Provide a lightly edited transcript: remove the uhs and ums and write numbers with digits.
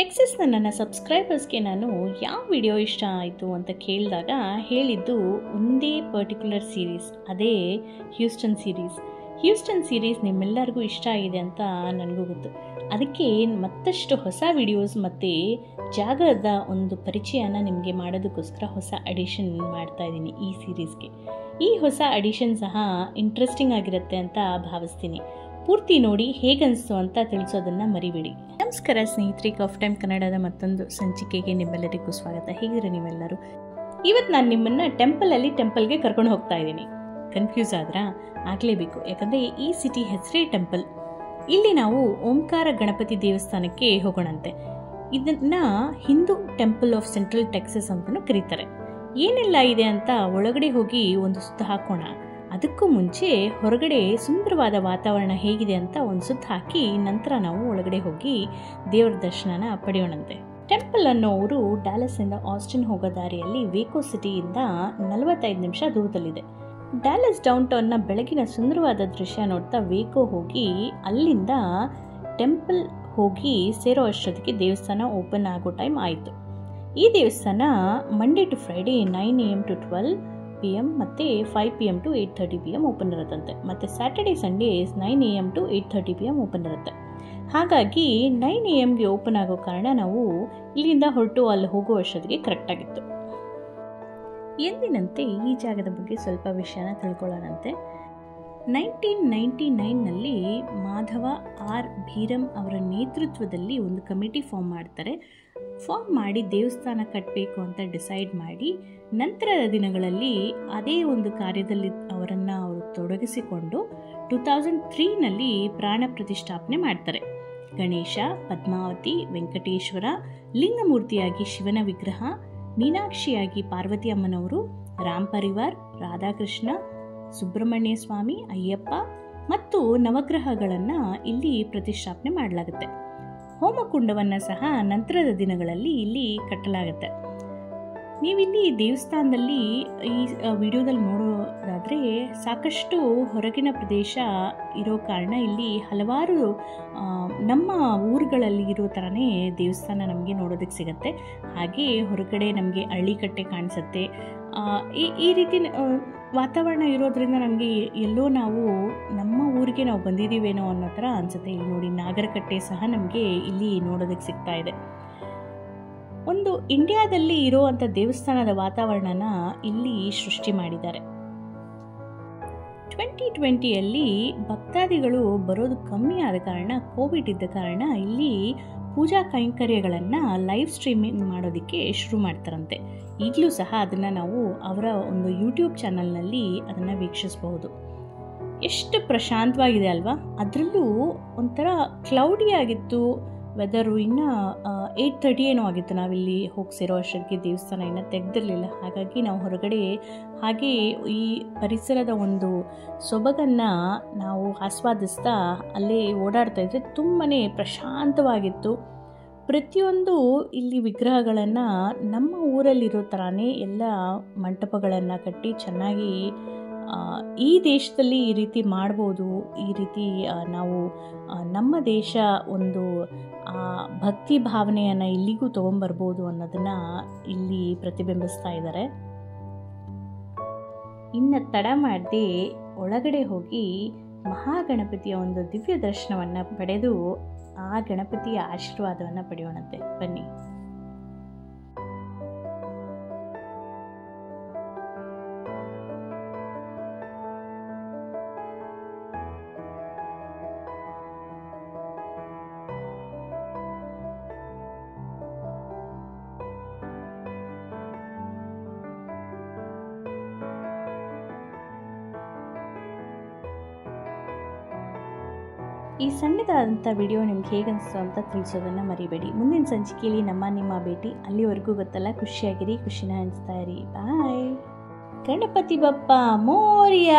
ಟೆಕ್ಸಸ್ನ ನನ್ನ ಸಬ್ಸ್ಕ್ರೈಬರ್ಸ್ಗೆ ನಾನು ಯಾವ ವಿಡಿಯೋ ಇಷ್ಟ ಆಯಿತು ಅಂತ ಕೇಳಿದಾಗ ಹೇಳಿದ್ದು ಒಂದೇ ಪರ್ಟಿಕ್ಯುಲರ್ ಸೀರೀಸ್, ಅದೇ ಹ್ಯೂಸ್ಟನ್ ಸೀರೀಸ್. ಹ್ಯೂಸ್ಟನ್ ಸೀರೀಸ್ ನಿಮ್ಮೆಲ್ಲರಿಗೂ ಇಷ್ಟ ಆಗಿದೆ ಅಂತ ನನಗೂ ಗೊತ್ತು. ಅದಕ್ಕೆ ಮತ್ತಷ್ಟು ಹೊಸ ವಿಡಿಯೋಸ್ ಮತ್ತು ಜಾಗದ ಒಂದು ಪರಿಚಯನ ನಿಮಗೆ ಮಾಡೋದಕ್ಕೋಸ್ಕರ ಹೊಸ ಅಡಿಷನ್ ಮಾಡ್ತಾ ಇದ್ದೀನಿ ಈ ಸೀರೀಸ್ಗೆ. ಈ ಹೊಸ ಅಡಿಷನ್ ಸಹ ಇಂಟ್ರೆಸ್ಟಿಂಗ್ ಆಗಿರುತ್ತೆ ಅಂತ ಭಾವಿಸ್ತೀನಿ. ಪೂರ್ತಿ ನೋಡಿ ಹೇಗನ್ನಿಸ್ತು ಅಂತ ತಿಳಿಸೋದನ್ನು ಮರಿಬೇಡಿ. ನಮಸ್ಕಾರ ಸ್ನೇಹಿತರೆ, ಕಾಫ್ ಟೈಮ್ ಕನ್ನಡದ ಮತ್ತೊಂದು ಸಂಚಿಕೆಗೆ ನಿಮ್ಮೆಲ್ಲರಿಗೂ ಸ್ವಾಗತ. ಹೇಗಿದ್ರೆ ನೀವೆಲ್ಲರೂ? ಇವತ್ತು ನಾನು ನಿಮ್ಮನ್ನು ಟೆಂಪಲ್ಗೆ ಕರ್ಕೊಂಡು ಹೋಗ್ತಾ ಇದ್ದೀನಿ. ಕನ್ಫ್ಯೂಸ್ ಆದ್ರಾ? ಆಗಲೇಬೇಕು, ಯಾಕಂದರೆ ಈ ಸಿಟಿ ಹೆಸರೇ ಟೆಂಪಲ್. ಇಲ್ಲಿ ನಾವು ಓಂಕಾರ ಗಣಪತಿ ದೇವಸ್ಥಾನಕ್ಕೆ ಹೋಗೋಣಂತೆ. ಇದನ್ನು Hindu temple of central Texas ಅಂತಲೂ ಕರೀತಾರೆ. ಏನೆಲ್ಲ ಇದೆ ಅಂತ ಒಳಗಡೆ ಹೋಗಿ ಒಂದು ಸುತ್ತ ಹಾಕೋಣ. ಅದಕ್ಕೂ ಮುಂಚೆ ಹೊರಗಡೆ ಸುಂದರವಾದ ವಾತಾವರಣ ಹೇಗಿದೆ ಅಂತ ಒಂದು ಸುತ್ತ ಹಾಕಿ ನಂತರ ನಾವು ಒಳಗಡೆ ಹೋಗಿ ದೇವರ ದರ್ಶನನ ಪಡೆಯೋಣಂತೆ. ಟೆಂಪಲ್ ಅನ್ನೋ ಊರು ಡ್ಯಾಲಸ್ಸಿಂದ ಆಸ್ಟಿನ್ ಹೋಗೋ ದಾರಿಯಲ್ಲಿ ವೇಕೋ ಸಿಟಿಯಿಂದ 45 ನಿಮಿಷ ದೂರದಲ್ಲಿದೆ. ಡ್ಯಾಲಸ್ ಡೌನ್ ಟೌನ್ನ ಬೆಳಗಿನ ಸುಂದರವಾದ ದೃಶ್ಯ ನೋಡ್ತಾ ವೇಕೋ ಹೋಗಿ ಅಲ್ಲಿಂದ ಟೆಂಪಲ್ ಹೋಗಿ ಸೇರೋ ಅಷ್ಟೊತ್ತಿಗೆ ದೇವಸ್ಥಾನ ಓಪನ್ ಆಗೋ ಟೈಮ್ ಆಯಿತು. ಈ ದೇವಸ್ಥಾನ Monday to Friday 9 AM to 12 PM ಮತ್ತು 5 PM to 8:30 PM ಓಪನ್ ಇರುತ್ತಂತೆ. ಮತ್ತು Saturday Sundays 9 AM to 8:30 PM open ಇರುತ್ತೆ. ಹಾಗಾಗಿ 9 AMಗೆ ಓಪನ್ ಆಗೋ ಕಾರಣ ನಾವು ಇಲ್ಲಿಂದ ಹೊರಟು ಅಲ್ಲಿ ಹೋಗೋ ಅಷ್ಟೊತ್ತಿಗೆ ಕರೆಕ್ಟಾಗಿತ್ತು. ಎಂದಿನಂತೆ ಈ ಜಾಗದ ಬಗ್ಗೆ ಸ್ವಲ್ಪ ವಿಷಯನ ತಿಳ್ಕೊಳ್ಳೋಣಂತೆ. 1999ನಲ್ಲಿ ಮಾಧವ ಆರ್ ಭೀರಂ ಅವರ ನೇತೃತ್ವದಲ್ಲಿ ಒಂದು ಕಮಿಟಿ ಫಾರ್ಮ್ ಮಾಡ್ತಾರೆ. ಫಾರ್ಮ್ ಮಾಡಿ ದೇವಸ್ಥಾನ ಕಟ್ಟಬೇಕು ಅಂತ ಡಿಸೈಡ್ ಮಾಡಿ ನಂತರದ ದಿನಗಳಲ್ಲಿ ಅದೇ ಒಂದು ಕಾರ್ಯದಲ್ಲಿ ಅವರು ತೊಡಗಿಸಿಕೊಂಡು 2003ನಲ್ಲಿ ಪ್ರಾಣ ಪ್ರತಿಷ್ಠಾಪನೆ ಮಾಡ್ತಾರೆ. ಗಣೇಶ, ಪದ್ಮಾವತಿ, ವೆಂಕಟೇಶ್ವರ, ಲಿಂಗಮೂರ್ತಿಯಾಗಿ ಶಿವನ ವಿಗ್ರಹ, ಮೀನಾಕ್ಷಿಯಾಗಿ ಪಾರ್ವತಿ ಅಮ್ಮನವರು, ರಾಮ್ ಪರಿವಾರ್, ರಾಧಾಕೃಷ್ಣ, ಸುಬ್ರಹ್ಮಣ್ಯ ಸ್ವಾಮಿ, ಅಯ್ಯಪ್ಪ ಮತ್ತು ನವಗ್ರಹಗಳನ್ನು ಇಲ್ಲಿ ಪ್ರತಿಷ್ಠಾಪನೆ ಮಾಡಲಾಗುತ್ತೆ. ಹೋಮಕುಂಡವನ್ನು ಸಹ ನಂತರದ ದಿನಗಳಲ್ಲಿ ಇಲ್ಲಿ ಕಟ್ಟಲಾಗುತ್ತೆ. ನೀವಿಲ್ಲಿ ದೇವಸ್ಥಾನದಲ್ಲಿ ಈ ವಿಡಿಯೋದಲ್ಲಿ ನೋಡೋದಾದರೆ ಸಾಕಷ್ಟು ಹೊರಗಿನ ಪ್ರದೇಶ ಇರೋ ಕಾರಣ ಇಲ್ಲಿ ಹಲವಾರು ನಮ್ಮ ಊರುಗಳಲ್ಲಿ ಇರೋ ಥರನೇ ದೇವಸ್ಥಾನ ನಮಗೆ ನೋಡೋದಕ್ಕೆ ಸಿಗುತ್ತೆ. ಹಾಗೆ ಹೊರಗಡೆ ನಮಗೆ ಹಳ್ಳಿಕಟ್ಟೆ ಕಾಣಿಸುತ್ತೆ. ಈ ರೀತಿ ವಾತಾವರಣ ಇರೋದ್ರಿಂದ ನಮಗೆ ಎಲ್ಲೋ ನಾವು ನಮ್ಮ ಊರಿಗೆ ನಾವು ಬಂದಿದ್ದೀವೇನೋ ಅನ್ನೋ ಥರ ಅನಿಸುತ್ತೆ. ಇಲ್ಲಿ ನೋಡಿ, ನಾಗರಕಟ್ಟೆ ಸಹ ನಮಗೆ ಇಲ್ಲಿ ನೋಡೋದಕ್ಕೆ ಸಿಗ್ತಾ ಇದೆ. ಒಂದು ಇಂಡಿಯಾದಲ್ಲಿ ಇರುವಂಥ ದೇವಸ್ಥಾನದ ವಾತಾವರಣನ ಇಲ್ಲಿ ಸೃಷ್ಟಿ ಮಾಡಿದ್ದಾರೆ. 2020ಯಲ್ಲಿ ಭಕ್ತಾದಿಗಳು ಬರೋದು ಕಮ್ಮಿ ಆದ ಕಾರಣ, ಕೋವಿಡ್ ಇದ್ದ ಕಾರಣ ಇಲ್ಲಿ ಪೂಜಾ ಕೈಂಕರ್ಯಗಳನ್ನು ಲೈವ್ ಸ್ಟ್ರೀಮಿಂಗ್ ಮಾಡೋದಕ್ಕೆ ಶುರು ಮಾಡ್ತಾರಂತೆ. ಈಗಲೂ ಸಹ ಅದನ್ನು ನಾವು ಅವರ ಒಂದು ಯೂಟ್ಯೂಬ್ ಚಾನಲ್ನಲ್ಲಿ ಅದನ್ನು ವೀಕ್ಷಿಸಬಹುದು. ಎಷ್ಟು ಪ್ರಶಾಂತವಾಗಿದೆ ಅಲ್ವಾ? ಅದರಲ್ಲೂ ಒಂಥರ ಕ್ಲೌಡಿ ಆಗಿತ್ತು ವೆದರು. ಇನ್ನು 8:30 ಏನೋ ಆಗಿತ್ತು ನಾವಿಲ್ಲಿ ಹೋಗಿ ಸೇರೋ ಅಷ್ಟೊತ್ತಿಗೆ. ದೇವಸ್ಥಾನ ಇನ್ನೂ ತೆಗೆದಿರಲಿಲ್ಲ. ಹಾಗಾಗಿ ನಾವು ಹೊರಗಡೆ ಹಾಗೆ ಈ ಪರಿಸರದ ಒಂದು ಸೊಬಗನ್ನು ನಾವು ಆಸ್ವಾದಿಸ್ತಾ ಅಲ್ಲೇ ಓಡಾಡ್ತಾ ಇದ್ದರೆ ತುಂಬಾ ಪ್ರಶಾಂತವಾಗಿತ್ತು. ಪ್ರತಿಯೊಂದು ಇಲ್ಲಿ ವಿಗ್ರಹಗಳನ್ನು ನಮ್ಮ ಊರಲ್ಲಿರೋ ಥರನೇ ಎಲ್ಲ ಮಂಟಪಗಳನ್ನು ಕಟ್ಟಿ ಚೆನ್ನಾಗಿ ಈ ದೇಶದಲ್ಲಿ ಈ ರೀತಿ ಮಾಡ್ಬೋದು, ಈ ರೀತಿ ನಾವು ನಮ್ಮ ದೇಶ ಒಂದು ಭಕ್ತಿ ಭಾವನೆಯನ್ನು ಇಲ್ಲಿಗೂ ತೊಗೊಂಬರ್ಬೋದು ಅನ್ನೋದನ್ನು ಇಲ್ಲಿ ಪ್ರತಿಬಿಂಬಿಸ್ತಾ ಇದ್ದಾರೆ. ಇನ್ನು ತಡ ಮಾಡದೆ ಒಳಗಡೆ ಹೋಗಿ ಮಹಾಗಣಪತಿಯ ಒಂದು ದಿವ್ಯ ದರ್ಶನವನ್ನು ಪಡೆದು ಆ ಗಣಪತಿಯ ಆಶೀರ್ವಾದವನ್ನು ಪಡೆಯೋಣಂತೆ. ಬನ್ನಿ. ಈ ಸಣ್ಣದಾದಂಥ ವಿಡಿಯೋ ನಿಮ್ಗೆ ಹೇಗನ್ನಿಸ್ತು ಅಂತ ತಿಳಿಸೋದನ್ನು ಮರಿಬೇಡಿ. ಮುಂದಿನ ಸಂಚಿಕೆಯಲ್ಲಿ ನಿಮ್ಮ ಭೇಟಿ. ಅಲ್ಲಿವರೆಗೂ ಗೊತ್ತಲ್ಲ, ಖುಷಿಯಾಗಿರಿ, ಖುಷಿನ ಹಂಚ್ತಾ ಇರಿ. ಬಾಯ್. ಗಣಪತಿ ಬಪ್ಪ ಮೋರ್ಯ.